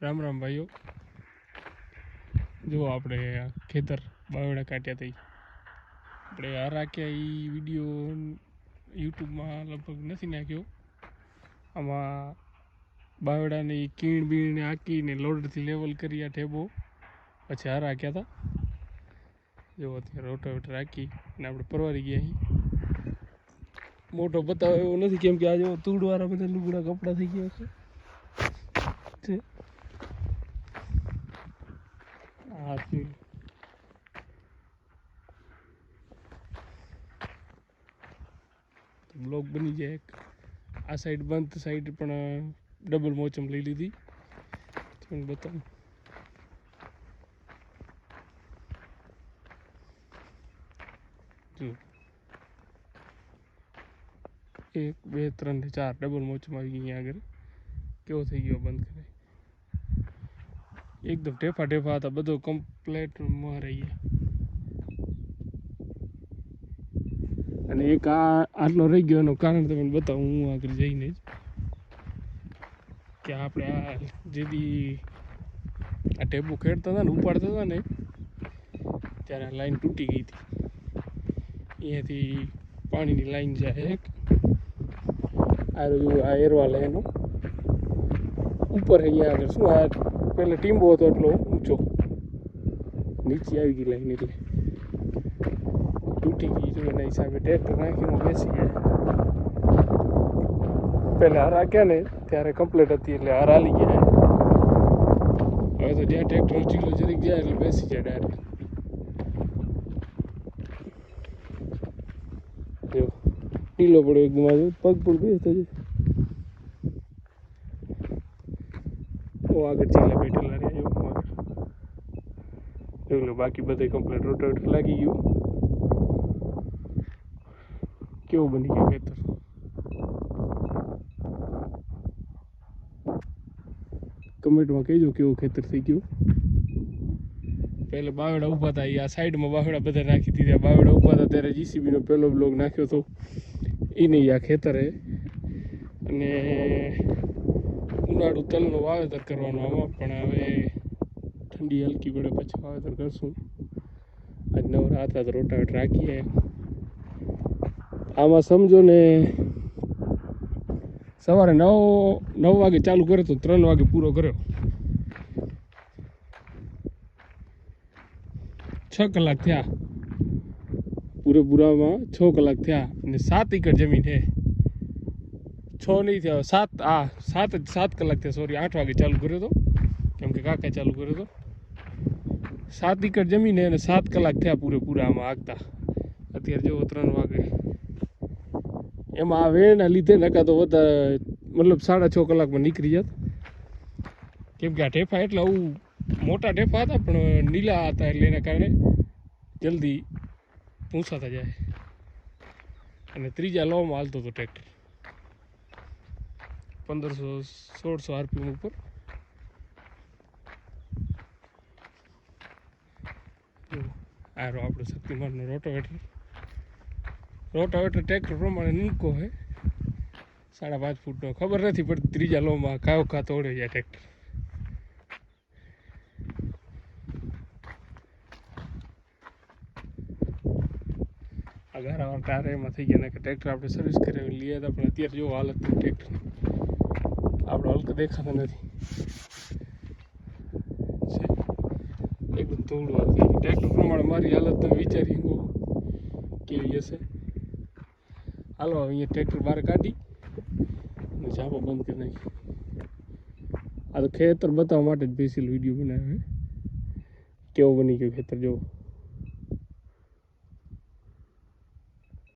રામ રામ ભાઈઓ, જો આપણે ખેતર બાવડા કાઢ્યા હતી. આપણે આ રાખ્યા એ વિડીયો યુટ્યુબમાં લગભગ નથી નાખ્યો. આમાં બાવડાની કીણ બીણ આંકીને લોડરથી લેવલ કરી આ ઠેબો પછી આ રાખ્યા હતા. જો અત્યારે રોટાવેટર રાખી અને આપણે પરવારી ગયા. અહીં મોટો બતાવો એવો નથી, કેમ કે આજે તૂડવાળા બધા લુગડા કપડાં થઈ ગયા છે. બ્લોક બની જાય. આ સાઈડ બંધ, સાઈડ પણ ડબલ મોચમ લઈ લીધી. તમને બતાવું. જો 1 2 3 ને 4 ડબલ મોચમ આવી ગઈ. અહીંયા આગળ કેવો થઈ ગયો બંધ કરે. એકદમ ટેફા ટેફા હતા, બધો કમ્પ્લેટ મારી ગયા. અને એક આટલો રહી ગયો એનું કારણ તમને બતાવું હું આગળ જઈને જ, કે આપણે આ જે દી આ ટેબુ ખેડતા હતા ને, ઉપાડતા હતા ને, ત્યારે આ લાઈન તૂટી ગઈ હતી. અહીંયાથી પાણીની લાઈન જાય એક આ એરવાલ એનો ઉપર અહીંયા આગળ શું આ પહેલાં ટીમ્બો હતો એટલો ઊંચો, નીચે આવી ગઈ લાઈન એટલે તૂટી ગઈ. જો એના હિસાબે ટ્રેક્ટર નાખીને બેસી ગયા. પહેલાં હાર રાખ્યા ને ત્યારે કમ્પ્લીટ હતી એટલે હાર હાલી ગયા. હવે તો જ્યાં ટ્રેક્ટર ચીલો જરીક જાય એટલે બેસી જાય ડાયરેક્ટ. જો ઢીલો પડ્યો એકદમ, આજે પગ પણ બેસતો છે. આગળ ચીલા બેઠેલા રહ્યા. જોઈ લો, બાકી બધે કમ્પ્લીટ રોટાવેટર લાગી ગયું. કેવું બની ગયું ખેતર. કમેન્ટમાં કહેજો કેવું ખેતર થઈ ગયું. પહેલાં બાવડા ઊભા હતા, આ સાઈડમાં બાવડા બધા નાખી દીધા. બાવડા ઊભા હતા ત્યારે જીસીબીનો પહેલો બ્લોગ નાખ્યો હતો. એ નહીં આ ખેતર હે. અને ઉનાળુ તલનું વાવેતર કરવાનું આમાં, પણ હવે ઠંડી હલકી પડે પછી વાવેતર કરશું. આજ નવરા હતા તો રોટાવેટર રાખીએ. આમાં સમજો ને સવારે 9 વાગે ચાલુ કર્યો તો 3 વાગે પૂરો કર્યો. 6 કલાક થયા પૂરેપૂરામાં. 6 કલાક થયા અને 7 એકર જમીન છે. 6 નહીં થયા, 7 કલાક થયા. સોરી, 8 વાગે ચાલુ કર્યો હતો, કેમ કે કાકા ચાલુ કર્યો હતો. 7 એકર જમીન છે અને 7 કલાક થયા પૂરેપૂરા આમાં આગતા. અત્યારે જેવો 3 વાગે. એમાં આ વેળના લીધે નકા તો વધારે, મતલબ 6.5 કલાકમાં નીકળી જાત. કેમ કે આ ઢેફા એટલે આવું મોટા ઢેફા હતા પણ નીલા હતા એટલે એના કારણે જલ્દી પૂંછાતા જાય. અને ત્રીજા લોમાં હાલતો હતો ટ્રેક્ટર 1500-1600 RPM ઉપર. આ આપણો શક્તિમાનનો રોટાવેટર ટ્રેક્ટર પ્રમાણે નૂકો છે. 5.5 ફૂટનો. ખબર નથી પડતી ત્રીજા લોમાં કાયો કા તોડે જાય ટ્રેક્ટર. આ ગારાવાળા ટાયર એમાં થઈ ગયા ને કે ટ્રેક્ટર આપણે સર્વિસ કરાવી લઈએ હતા, પણ અત્યારે જો હાલત ટ્રેક્ટર આપણે હલકા દેખાતા નથી. એકદમ તોડવા ટ્રેક્ટર પ્રમાણે મારી હાલત તમે વિચારી કેવી હશે. હાલો અહીંયા ટ્રેક્ટર બહાર કાઢી અને ઝાપો બંધ કરી નાખી. આ તો ખેતર બતાવવા માટે જ સ્પેશિયલ વિડીયો બનાવ્યો. કેવો બની ગયો ખેતર જોવો.